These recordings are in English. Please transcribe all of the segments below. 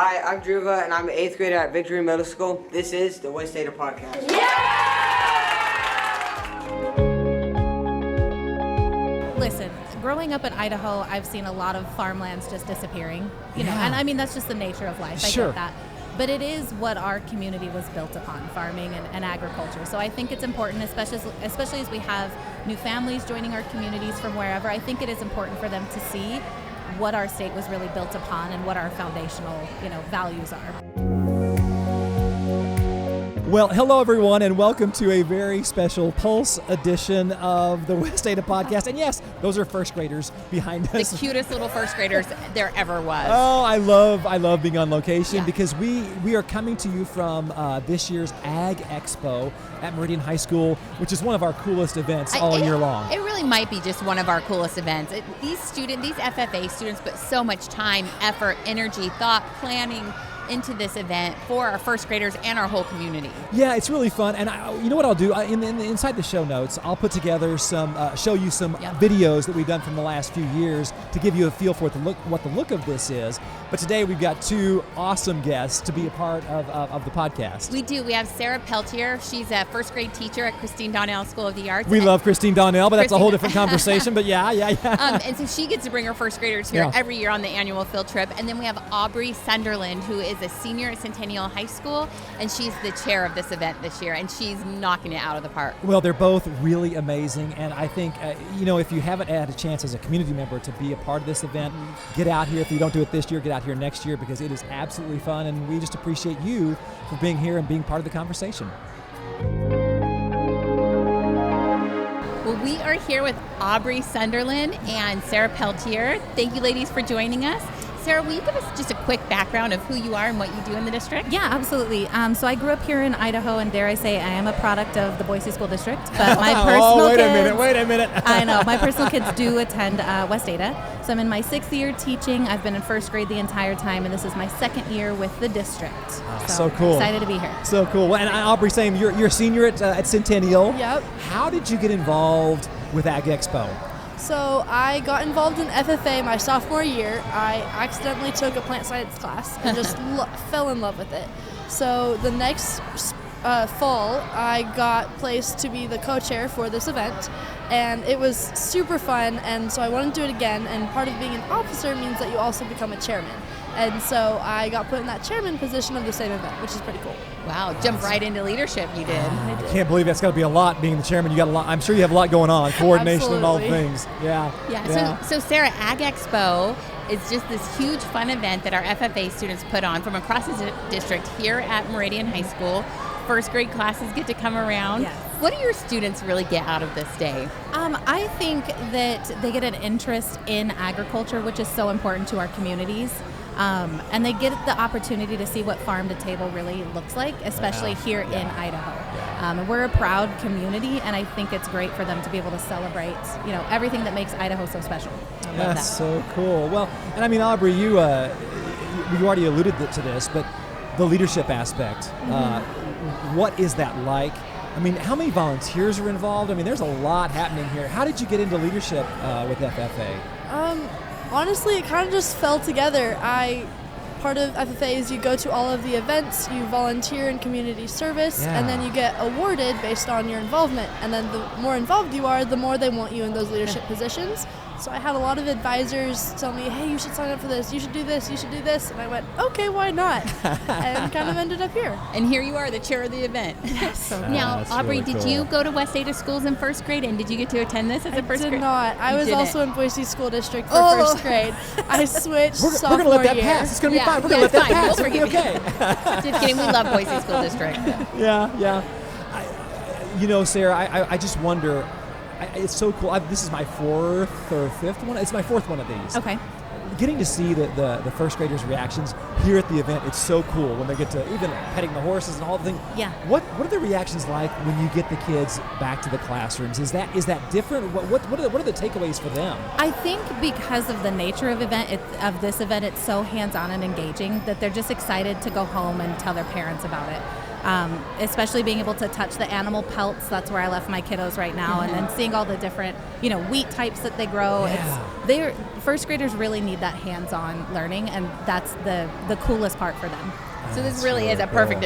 Hi, I'm Druva, and I'm an 8th grader at Victory Middle School. This is the West Ada Podcast. Listen, growing up in Idaho, I've seen a lot of farmlands just disappearing. You know, and I mean, that's just the nature of life. I get that. But it is what our community was built upon, farming and agriculture. So I think it's important, especially as we have new families joining our communities from wherever. I think it is important for them to see what our state was really built upon and what our foundational, values are. Well, hello everyone, and welcome to a very special Pulse edition of the West Ada Podcast. And yes, those are first graders behind us. The cutest little first graders there ever was. Oh, I love being on location because we are coming to you from this year's Ag Expo at Meridian High School, which is one of our coolest events all year long. It really might be just one of our coolest events. These FFA students put so much time, effort, energy, thought, planning into this event for our first graders and our whole community. Yeah, it's really fun, and you know what I'll do? Inside the show notes, I'll put together show you some videos that we've done from the last few years to give you a feel for what the look of this is. But today we've got two awesome guests to be a part of the podcast. We do. We have Sara Peltier. She's a first grade teacher at Donnell School of the Arts. We love Donnell, but that's a whole different conversation. But yeah. And so she gets to bring her first graders here every year on the annual field trip. And then we have Aubrey Sunderland, who is a senior at Centennial High School, and she's the chair of this event this year, and she's knocking it out of the park. Well, they're both really amazing, and I think, if you haven't had a chance as a community member to be a part of this event, get out here. If you don't do it this year, get out here next year, because it is absolutely fun, and we just appreciate you for being here and being part of the conversation. Well, we are here with Aubrey Sunderland and Sara Peltier. Thank you, ladies, for joining us. Sara, will you give us just a quick background of who you are and what you do in the district? Yeah, absolutely. So I grew up here in Idaho, and dare I say, I am a product of the Boise School District. But my personal wait a minute. I know. My personal kids do attend West Ada. So I'm in my 6th year teaching. I've been in first grade the entire time, and this is my 2nd year with the district. So cool. Excited to be here. So cool. Well, and Aubrey, same. You're a senior at Centennial. Yep. How did you get involved with Ag Expo? So I got involved in FFA my sophomore year. I accidentally took a plant science class and just fell in love with it. So the next fall, I got placed to be the co-chair for this event, and it was super fun, and so I wanted to do it again, and part of being an officer means that you also become a chairman. And so I got put in that chairman position of the same event, which is pretty cool. Wow, jumped right into leadership you did. I can't believe that's got to be a lot being the chairman. You got a lot. I'm sure you have a lot going on, coordination and all things. Yeah. So Sara, Ag Expo is just this huge fun event that our FFA students put on from across the district here at Meridian High School. First grade classes get to come around. Yes. What do your students really get out of this day? I think that they get an interest in agriculture, which is so important to our communities. And they get the opportunity to see what farm to table really looks like, especially here in Idaho. We're a proud community, and I think it's great for them to be able to celebrate, everything that makes Idaho so special. I love that. That's so cool. Well, and I mean, Aubrey, you already alluded to this, but the leadership aspect, what is that like? I mean, how many volunteers are involved? I mean, there's a lot happening here. How did you get into leadership with FFA? Honestly, it kind of just fell together. Part of FFA is you go to all of the events, you volunteer in community service, and then you get awarded based on your involvement. And then the more involved you are, the more they want you in those leadership positions. So I had a lot of advisors tell me, hey, you should sign up for this, you should do this, you should do this. And I went, okay, why not? And kind of ended up here. And here you are, the chair of the event. Yes. Now, Aubrey, really did cool. you go to West Ada schools in first grade, and did you get to attend this as a first grade? I did not. I was didn't. also in Boise School District for first grade. I switched sophomore We're going to let that year. pass. It's going to be fine. We're going to let that pass. We'll It'll be okay. Just kidding. We love Boise School District. Yeah. Sara, I just wonder, it's so cool. This is my 4th or 5th one. It's my 4th one of these. Okay. Getting to see the first graders' reactions here at the event, it's so cool when they get to even petting the horses and all the things. Yeah. What are the reactions like when you get the kids back to the classrooms? Is that different? What are the takeaways for them? I think because of the nature of this event, it's so hands-on and engaging that they're just excited to go home and tell their parents about it. Especially being able to touch the animal pelts. That's where I left my kiddos right now. And then seeing all the different, wheat types that they grow. First graders really need that hands-on learning, and that's the coolest part for them. So this really is a perfect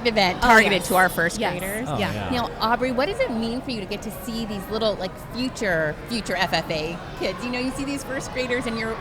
event targeted to our first graders. Oh, yeah. Now, Aubrey, what does it mean for you to get to see these little future FFA kids? You see these first graders, and you're,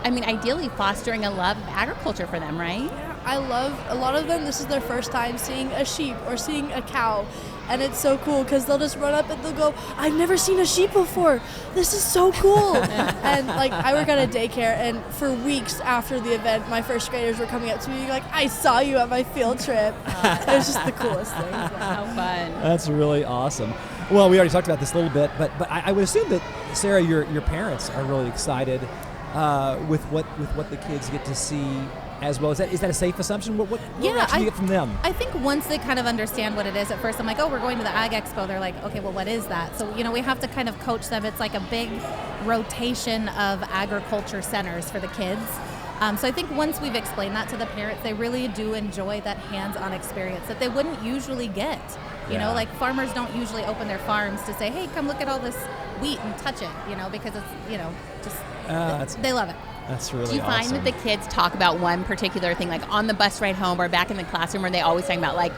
ideally fostering a love of agriculture for them, right? Yeah, I love a lot of them. This is their first time seeing a sheep or seeing a cow. And it's so cool because they'll just run up and they'll go, I've never seen a sheep before. This is so cool. And I work at a daycare, and for weeks after the event, my first graders were coming up to me like, I saw you at my field trip. It was just the coolest thing. How fun. That's really awesome. Well, we already talked about this a little bit, but I would assume that, Sarah, your parents are really excited with what the kids get to see as well. Is that a safe assumption? What reaction do you get from them? I think once they kind of understand what it is, at first I'm like, oh, we're going to the Ag Expo. They're like, okay, well, what is that? So, we have to kind of coach them. It's like a big rotation of agriculture centers for the kids. So I think once we've explained that to the parents, they really do enjoy that hands-on experience that they wouldn't usually get. Farmers don't usually open their farms to say, hey, come look at all this wheat and touch it, because it's, they love it. That's really awesome. Do you find that the kids talk about one particular thing, like on the bus ride home or back in the classroom, where they always talking about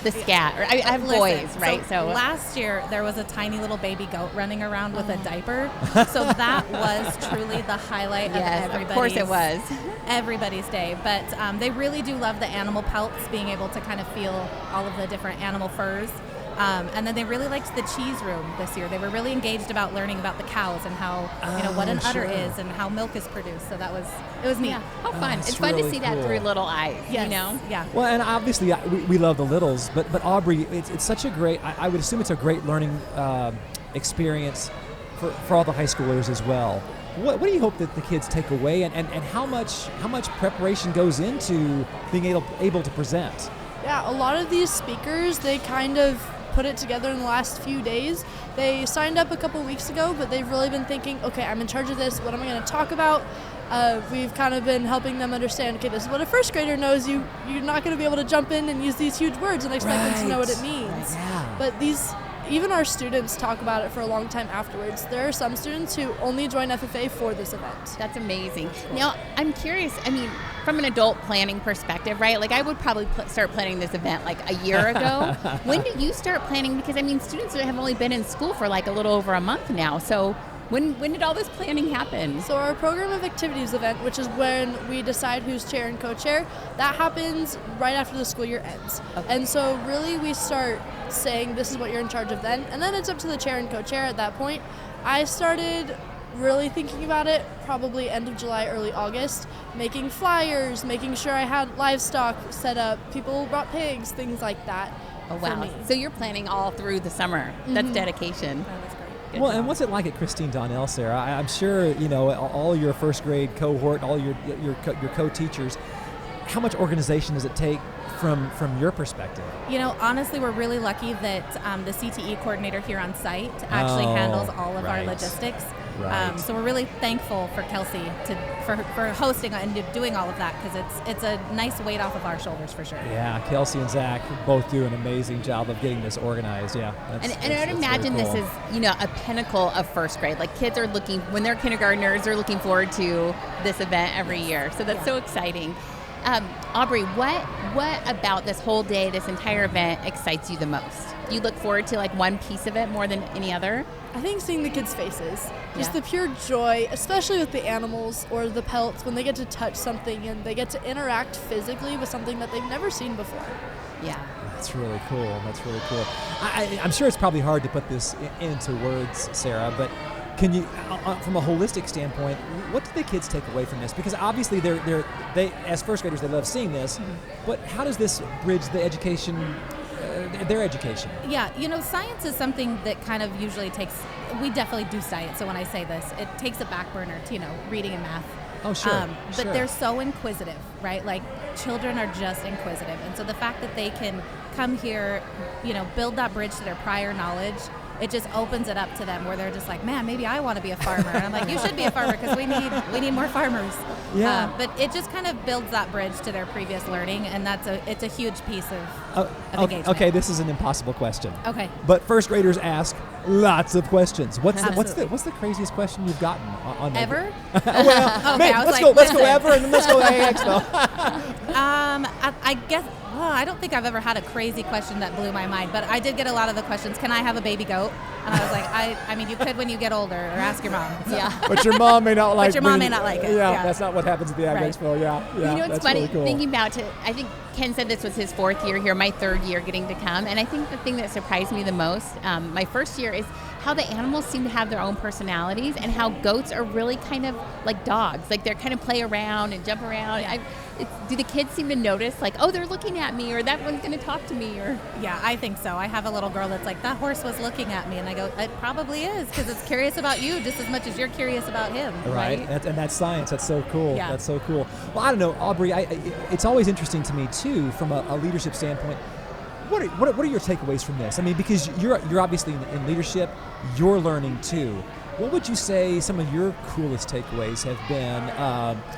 the scat? Or I have boys, right? So last year there was a tiny little baby goat running around with a diaper. So that was truly the highlight of everybody's. Of course it was. Everybody's day. But they really do love the animal pelts, being able to kind of feel all of the different animal furs. And then they really liked the cheese room this year. They were really engaged about learning about the cows and how, what an udder is and how milk is produced. So it was neat. Yeah, how fun. It's fun to see that through little eyes, yes. Yeah. Well, and obviously we love the littles, but Aubrey, it's such a great, I would assume it's a great learning experience for all the high schoolers as well. What do you hope that the kids take away, and how much preparation goes into being able to present? Yeah, a lot of these speakers, they kind of put it together in the last few days. They signed up a couple weeks ago, but they've really been thinking, okay, I'm in charge of this. What am I going to talk about? We've kind of been helping them understand, okay, this is what a first grader knows. You're not going to be able to jump in and use these huge words and expect them to know what it means. Right. Yeah. But even our students talk about it for a long time afterwards. There are some students who only join FFA for this event. That's amazing. Now, I'm curious, from an adult planning perspective, right? I would probably start planning this event a year ago. When did you start planning? Because, students have only been in school for a little over a month now. So when did all this planning happen? So our program of activities event, which is when we decide who's chair and co-chair, that happens right after the school year ends. Okay. And so really we start saying this is what you're in charge of then, and then it's up to the chair and co-chair at that point. I started really thinking about it probably end of July, early August, making flyers, making sure I had livestock set up, people brought pigs, things like that. Oh, wow. So you're planning all through the summer. That's dedication. That's great. Well, and what's it like at Christine Donnell, Sarah? I'm sure, all your first grade cohort, all your co-teachers, how much organization does it take from your perspective? Honestly, we're really lucky that the CTE coordinator here on site actually handles all of our logistics. Right. So we're really thankful for Kelsey for hosting and doing all of that, because it's a nice weight off of our shoulders for sure. Yeah, Kelsey and Zach both do an amazing job of getting this organized. Yeah, and I would imagine really cool. This is a pinnacle of first grade. Kids are looking, when they're kindergartners, they're looking forward to this event every year. So that's so exciting. Aubrey, what about this whole day, this entire event, excites you the most? Do you look forward to one piece of it more than any other? I think seeing the kids' faces, just the pure joy, especially with the animals or the pelts, when they get to touch something and they get to interact physically with something that they've never seen before. Yeah. That's really cool. I'm sure it's probably hard to put this into words, Sarah, but can you, from a holistic standpoint, what do the kids take away from this? Because obviously they as first graders, they love seeing this, but how does this bridge the education, their education? Yeah, science is something that kind of usually we definitely do science. So when I say this, it takes a back burner to, reading and math. Oh, sure. But they're so inquisitive, right? Children are just inquisitive. And so the fact that they can come here, build that bridge to their prior knowledge, it just opens it up to them where they're just like, man, maybe I want to be a farmer. And I'm like, you should be a farmer because we need more farmers. Yeah. But it just kind of builds that bridge to their previous learning, and it's a huge piece of engagement. Okay, this is an impossible question. Okay. But first graders ask lots of questions. What's Absolutely. the craziest question you've gotten on Ever? Well, Okay, maybe, I was let's like, go ever, and then let's go Ag Expo. I guess. Well, I don't think I've ever had a crazy question that blew my mind, but I did get a lot of the questions. Can I have a baby goat? And I was like, I mean, you could when you get older, or ask your mom. So. Yeah. But your mom may not like. But your mom may not like it. Yeah, that's not what happens at the Ag Right. Expo. Yeah. You know, it's that's funny really cool. thinking about it. I think Ken said this was his 4th year here, my 3rd year getting to come. And I think the thing that surprised me the most, my first year, is how the animals seem to have their own personalities and how goats are really kind of like dogs. Like they're kind of play around and jump around. Do the kids seem to notice like, oh, they're looking at me, or that one's going to talk to me? Or Yeah, I think so. I have a little girl that's like, that horse was looking at me. And I go, it probably is, because it's curious about you just as much as you're curious about him. Right, and that's science. That's so cool. Yeah. That's so cool. Well, I don't know, Aubrey. It's always interesting to me too, from a leadership standpoint. What are your takeaways from this? I mean, because you're obviously in leadership, you're learning too. What would you say some of your coolest takeaways have been?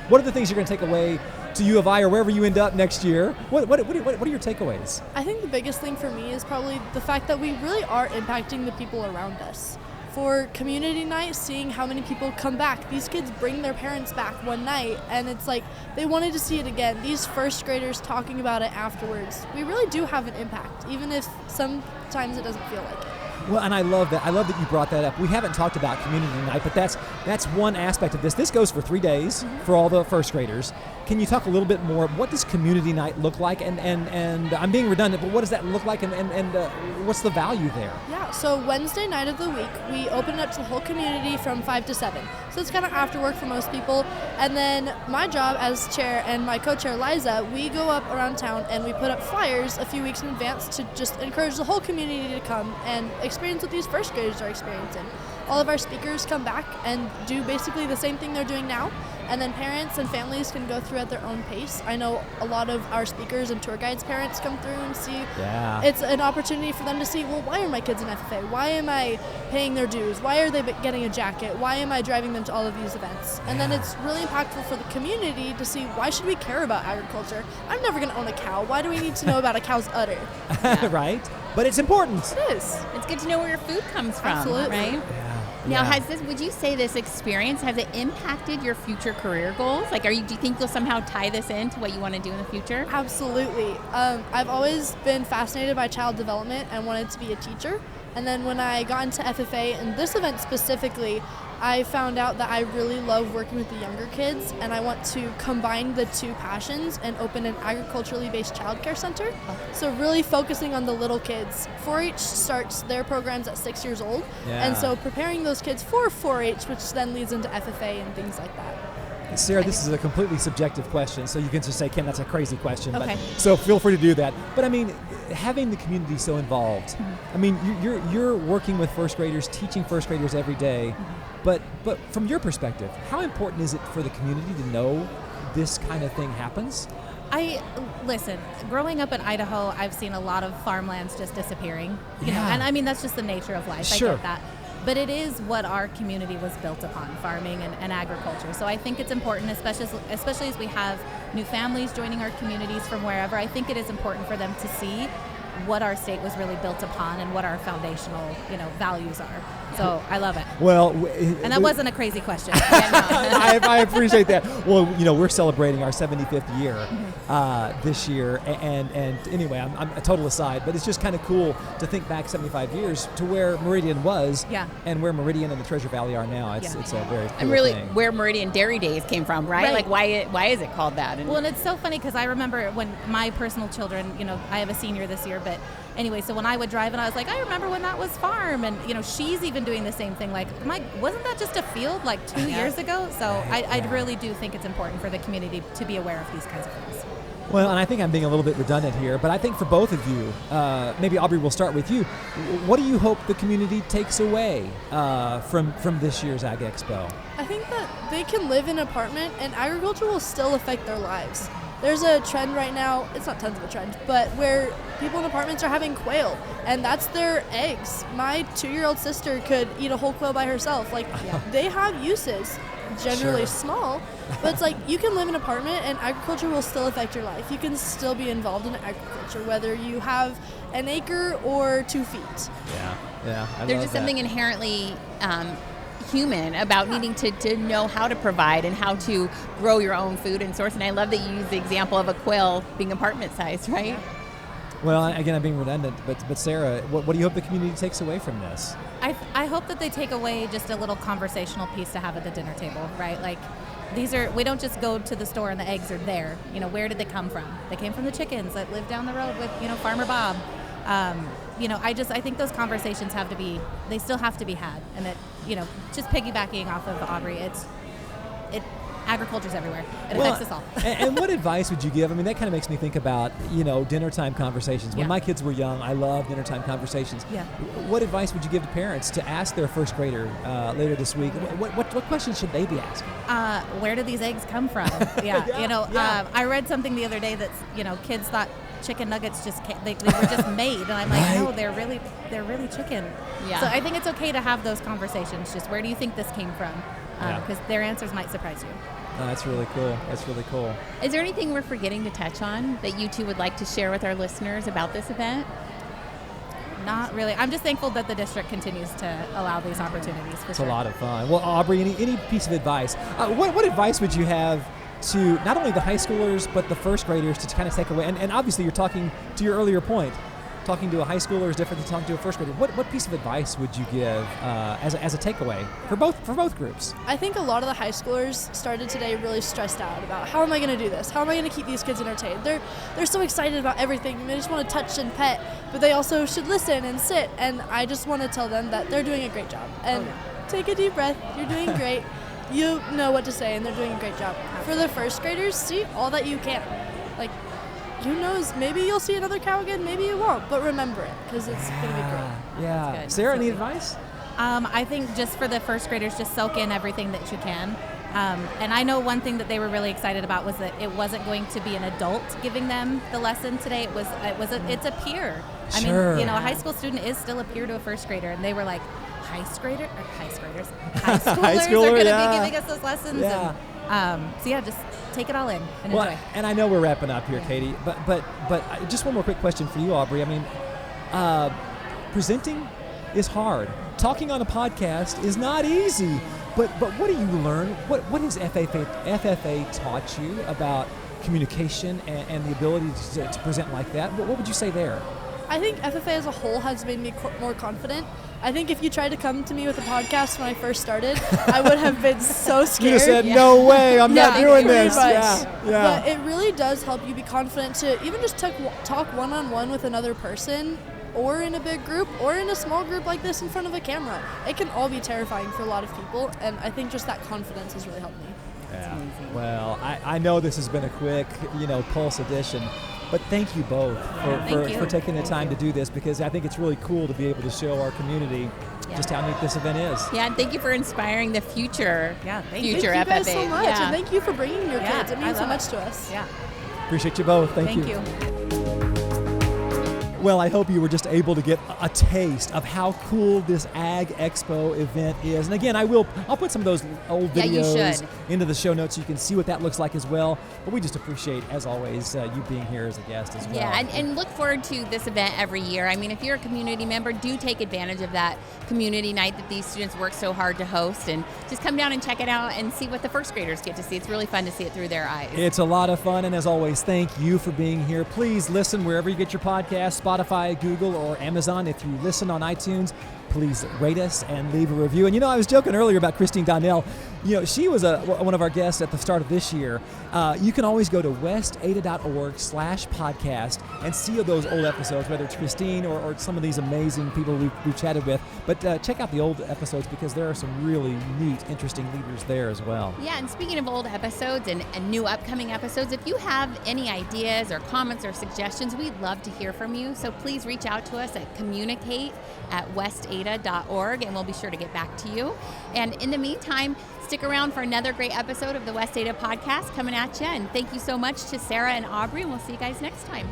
What are the things you're going to take away to U of I or wherever you end up next year? What are your takeaways? I think the biggest thing for me is probably the fact that we really are impacting the people around us. For community night, seeing how many people come back. These kids bring their parents back one night, and it's like they wanted to see it again. These first graders talking about it afterwards. We really do have an impact, even if sometimes it doesn't feel like it. Well, and I love that. I love that you brought that up. We haven't talked about community night, but that's one aspect of this. This goes for 3 days for all the first graders. Can you talk a little bit more? What does community night look like? And I'm being redundant, but what does that look like? And what's the value there? Yeah, so Wednesday night of the week, we open it up to the whole community from 5 to 7. So it's kind of after work for most people. And then my job as chair and my co-chair, Liza, we go up around town and we put up flyers a few weeks in advance to just encourage the whole community to come and experience what these first graders are experiencing. All of our speakers come back and do basically the same thing they're doing now. And then parents and families can go through at their own pace. I know a lot of our speakers and tour guides' parents come through and see. Yeah. It's an opportunity for them to see, well, why are my kids in FFA? Why am I paying their dues? Why are they getting a jacket? Why am I driving them to all of these events? And then it's really impactful for the community to see, why should we care about agriculture? I'm never going to own a cow. Why do we need to know about a cow's udder? Right? But it's important. It is. it's good to know where your food comes from, Absolutely. right? Yeah. Now, would you say this experience, has it impacted your future career goals? Like, do you think you'll somehow tie this into what you want to do in the future? Absolutely. I've always been fascinated by child development and wanted to be a teacher. And then when I got into FFA, and this event specifically, I found out that I really love working with the younger kids, and I want to combine the two passions and open an agriculturally based childcare center. So really focusing on the little kids. 4-H starts their programs at 6 years old, and so preparing those kids for 4-H, which then leads into FFA and things like that. Sarah, this is a completely subjective question, so you can just say, Ken, that's a crazy question. Okay. So feel free to do that. But I mean, having the community so involved, I mean, you're working with first graders, teaching first graders every day, but from your perspective, how important is it for the community to know this kind of thing happens? Listen, growing up in Idaho, I've seen a lot of farmlands just disappearing. You know, Yeah. and I mean, that's just the nature of life. Sure. I get that. But it is what our community was built upon, farming and agriculture. So I think it's important, especially as we have new families joining our communities from wherever. I think it is important for them to see what our state was really built upon and what our foundational, values are. So I love it. Well, And that wasn't a crazy question. I appreciate that. Well, we're celebrating our 75th year this year, and anyway, I'm a total aside, but it's just kind of cool to think back 75 years to where Meridian was, and where Meridian and the Treasure Valley are now. It's a very cool And really, thing. where Meridian Dairy Days came from, right? Like, why is it called that? Well, and it's so funny because I remember when my personal children, I have a senior this year, but anyway, so when I would drive and I was like, I remember when that was farm, and she's even doing the same thing. Like, wasn't that just a field like 2 years ago? So I really do think it's important for the community to be aware of these kinds of things. Well, and I think I'm being a little bit redundant here, but I think for both of you, maybe Aubrey, we'll start with you. What do you hope the community takes away from this year's Ag Expo? I think that they can live in an apartment and agriculture will still affect their lives. there's a trend right now, it's not tons of a trend, but where people in apartments are having quail, and that's their eggs. My 2-year-old sister could eat a whole quail by herself. Like, they have uses, generally small, but it's like you can live in an apartment and agriculture will still affect your life. You can still be involved in agriculture, whether you have an acre or 2 feet. Yeah. There's just something inherently human about needing to know how to provide and how to grow your own food and source. And I love that you use the example of a quail being apartment sized, right? Yeah. Well, again, I'm being redundant, but Sarah, what do you hope the community takes away from this? I hope that they take away just a little conversational piece to have at the dinner table, right? Like, we don't just go to the store and the eggs are there. You know, where did they come from? They came from the chickens that live down the road with, Farmer Bob. I think those conversations they still have to be had. And that, just piggybacking off of Aubrey, agriculture's everywhere. It affects us all. And what advice would you give? I mean, that kind of makes me think about, dinner time conversations. When my kids were young, I loved dinner time conversations. Yeah. What advice would you give to parents to ask their first grader later this week? What questions should they be asking? Where do these eggs come from? I read something the other day that's, kids thought chicken nuggets they were just made, and I'm like, no, they're really chicken. Yeah. So I think it's okay to have those conversations. Just where do you think this came from? Because their answers might surprise you. Oh, that's really cool. Is there anything we're forgetting to touch on that you two would like to share with our listeners about this event? Not really. I'm just thankful that the district continues to allow these opportunities. It's a lot of fun. Well, Aubrey, any piece of advice? What advice would you have to not only the high schoolers but the first graders to kind of take away? And obviously, you're talking to your earlier point. Talking to a high schooler is different than talking to a first grader. What piece of advice would you give as a takeaway for both groups? I think a lot of the high schoolers started today really stressed out about how am I going to do this? How am I going to keep these kids entertained? They're so excited about everything, and they just want to touch and pet, but they also should listen and sit. And I just want to tell them that they're doing a great job. And take a deep breath. You're doing great. You know what to say, and they're doing a great job. For the first graders, see all that you can. Like, who knows? Maybe you'll see another cow again, maybe you won't, but remember it, because it's going to be great. Yeah. Sarah, any advice? I think just for the first graders, just soak in everything that you can. And I know one thing that they were really excited about was that it wasn't going to be an adult giving them the lesson today. It's a peer. Sure. I mean, a high school student is still a peer to a first grader, and they were like, high schoolers are going to be giving us those lessons. Yeah. And, just take it all in and enjoy. And I know we're wrapping up here, Katie, but just one more quick question for you, Aubrey. I mean, presenting is hard. Talking on a podcast is not easy. But what do you learn? What has FFA taught you about communication and the ability to present like that? What would you say there? I think FFA as a whole has made me more confident. I think if you tried to come to me with a podcast when I first started, I would have been so scared. You said, no way, I'm not doing this. Yeah. But it really does help you be confident to even just talk one-on-one with another person, or in a big group, or in a small group like this in front of a camera. It can all be terrifying for a lot of people, and I think just that confidence has really helped me. Yeah. Well, I know this has been a quick, Pulse edition, but thank you both for taking the time to do this, because I think it's really cool to be able to show our community just how neat this event is. Yeah, and thank you for inspiring the future. Thank you FFA. guys so much, and thank you for bringing your kids. It means so much to us. Yeah. Appreciate you both. Thank you. Well, I hope you were just able to get a taste of how cool this Ag Expo event is. And again, I'll put some of those old videos into the show notes so you can see what that looks like as well. But we just appreciate, as always, you being here as a guest as well. Yeah, and look forward to this event every year. I mean, if you're a community member, do take advantage of that community night that these students work so hard to host, and just come down and check it out and see what the first graders get to see. It's really fun to see it through their eyes. It's a lot of fun, and as always, thank you for being here. Please listen wherever you get your podcast, Spotify, Google, or Amazon. If you listen on iTunes, please rate us and leave a review. And I was joking earlier about Christine Donnell. She was one of our guests at the start of this year. You can always go to westada.org/podcast and see those old episodes, whether it's Christine or some of these amazing people we've chatted with. But check out the old episodes, because there are some really neat, interesting leaders there as well. Yeah, and speaking of old episodes and new upcoming episodes, if you have any ideas or comments or suggestions, we'd love to hear from you. So So please reach out to us at communicate@westada.org, and we'll be sure to get back to you. And in the meantime, stick around for another great episode of the West Ada podcast coming at you. And thank you so much to Sara and Aubrey, and we'll see you guys next time.